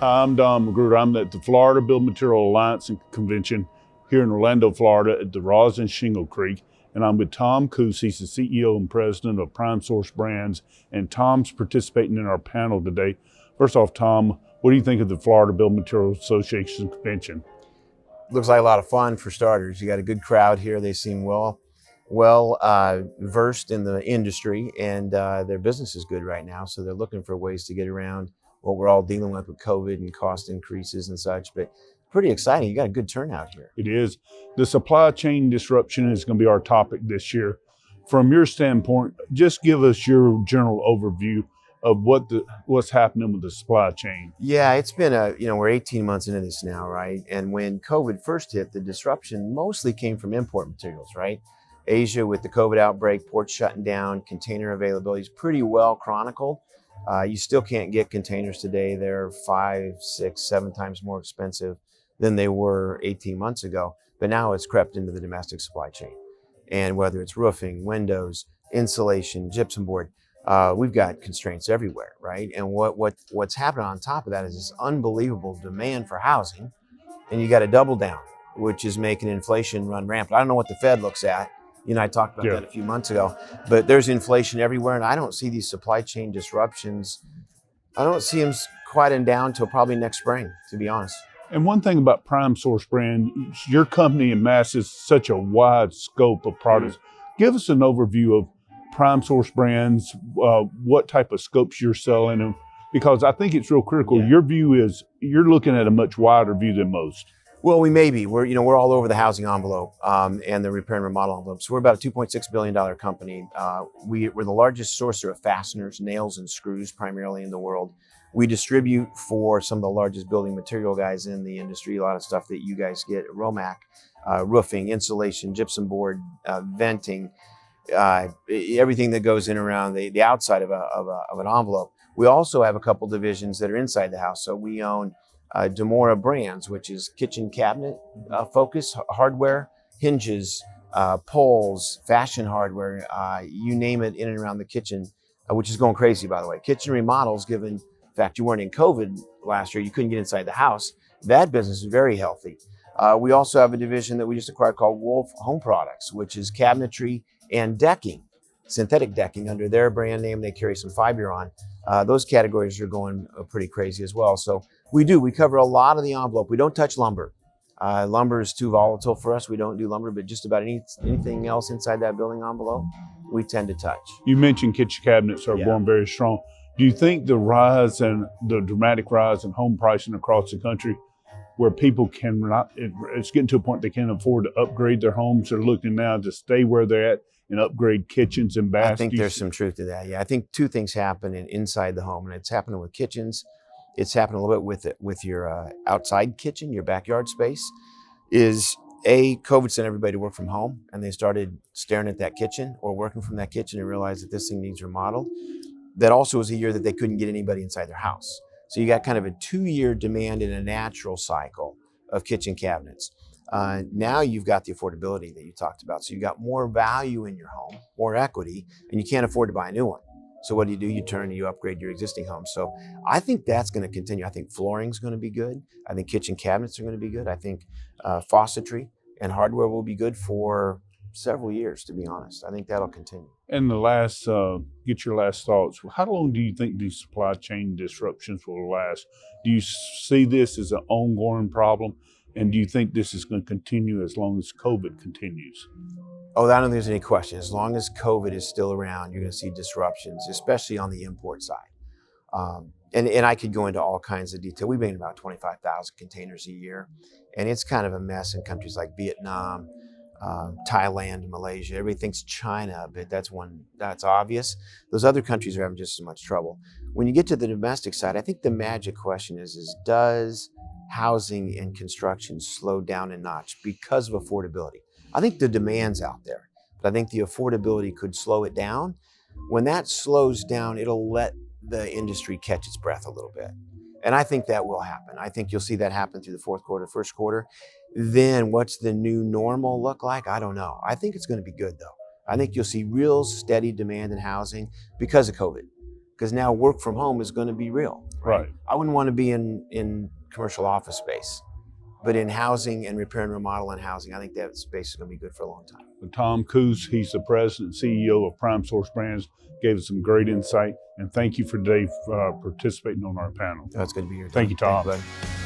Hi, I'm Don Magruder. I'm at the Florida Building Material Alliance and Convention here in Orlando, Florida at the Rosin Shingle Creek. And I'm with Tom Koos. He's the CEO and president of PrimeSource Brands. And Tom's participating in our panel today. First off, Tom, what do you think of the Florida Building Material Association Convention? Looks like a lot of fun for starters. You got a good crowd here. They seem well versed in the industry, and their business is good right now. So they're looking for ways to get around what we're all dealing with COVID and cost increases and such. But pretty exciting. You got a good turnout here. It is. The supply chain disruption is going to be our topic this year. From your standpoint, just give us your general overview of what's happening with the supply chain. Yeah, it's been we're 18 months into this now, right? And when COVID first hit, the disruption mostly came from import materials, right? Asia with the COVID outbreak, ports shutting down, container availability is pretty well chronicled. You still can't get containers today. They're 5, 6, 7 times more expensive than they were 18 months ago. But now it's crept into the domestic supply chain. And whether it's roofing, windows, insulation, gypsum board, we've got constraints everywhere, right? And what's happening on top of that is this unbelievable demand for housing, and you got to double down, which is making inflation run rampant. I don't know what the Fed looks at. You know, I talked about that a few months ago, but there's inflation everywhere, and I don't see these supply chain disruptions. I don't see them quieting down till probably next spring, to be honest. And one thing about PrimeSource brand, your company amasses such a wide scope of products. Give us an overview of PrimeSource brands, what type of scopes you're selling, and because I think it's real critical. Your view is you're looking at a much wider view than most. Well, we may be. We're all over the housing envelope and the repair and remodel envelope. So we're about a $2.6 billion company. We're the largest sourcer of fasteners, nails, and screws primarily in the world. We distribute for some of the largest building material guys in the industry, a lot of stuff that you guys get at RoMac, roofing, insulation, gypsum board, venting, everything that goes in around the outside of an envelope. We also have a couple divisions that are inside the house. So we own Demora Brands, which is kitchen cabinet focus, hardware, hinges, poles, fashion hardware, you name it in and around the kitchen, which is going crazy, by the way. Kitchen remodels, given the fact you weren't in COVID last year, you couldn't get inside the house. That business is very healthy. We also have a division that we just acquired called Wolf Home Products, which is cabinetry and decking, synthetic decking under their brand name. They carry some Fiberon. Those categories are going pretty crazy as well. So we cover a lot of the envelope. We don't touch lumber. Lumber is too volatile for us. We don't do lumber, but just about anything else inside that building envelope, we tend to touch. You mentioned kitchen cabinets are going very strong. Do you think the dramatic rise in home pricing across the country, where people it's getting to a point they can't afford to upgrade their homes, they're looking now to stay where they're at and upgrade kitchens and baths? I think there's some truth to that. Yeah, I think two things happen inside the home, and it's happening with kitchens. It's happening a little bit with your outside kitchen, your backyard space. COVID sent everybody to work from home, and they started staring at that kitchen or working from that kitchen and realized that this thing needs remodeled. That also was a year that they couldn't get anybody inside their house. So you got kind of a 2-year demand in a natural cycle of kitchen cabinets. Now you've got the affordability that you talked about. So you've got more value in your home, more equity, and you can't afford to buy a new one. So what do? You turn and you upgrade your existing home. So I think that's going to continue. I think flooring's going to be good. I think kitchen cabinets are going to be good. I think faucetry and hardware will be good for several years, to be honest. I think that'll continue. And get your last thoughts. How long do you think these supply chain disruptions will last? Do you see this as an ongoing problem? And do you think this is going to continue as long as COVID continues? Oh, I don't think there's any question. As long as COVID is still around, you're going to see disruptions, especially on the import side. And I could go into all kinds of detail. We bring in about 25,000 containers a year, and it's kind of a mess in countries like Vietnam, Thailand, Malaysia. Everything's China, but that's obvious. Those other countries are having just as much trouble. When you get to the domestic side, I think the magic question is does housing and construction slow down a notch because of affordability? I think the demand's out there, but I think the affordability could slow it down. When that slows down, it'll let the industry catch its breath a little bit. And I think that will happen. I think you'll see that happen through the fourth quarter, first quarter. Then what's the new normal look like? I don't know. I think it's going to be good though. I think you'll see real steady demand in housing because of COVID. because now work from home is going to be real. Right. I wouldn't want to be in commercial office space, but in housing and repair and remodel and housing, I think that space is going to be good for a long time. Tom Koos, he's the president and CEO of PrimeSource Brands, gave us some great insight. And thank you for today participating on our panel. Oh, it's good to be here. Thank you, Tom. Thank you, buddy.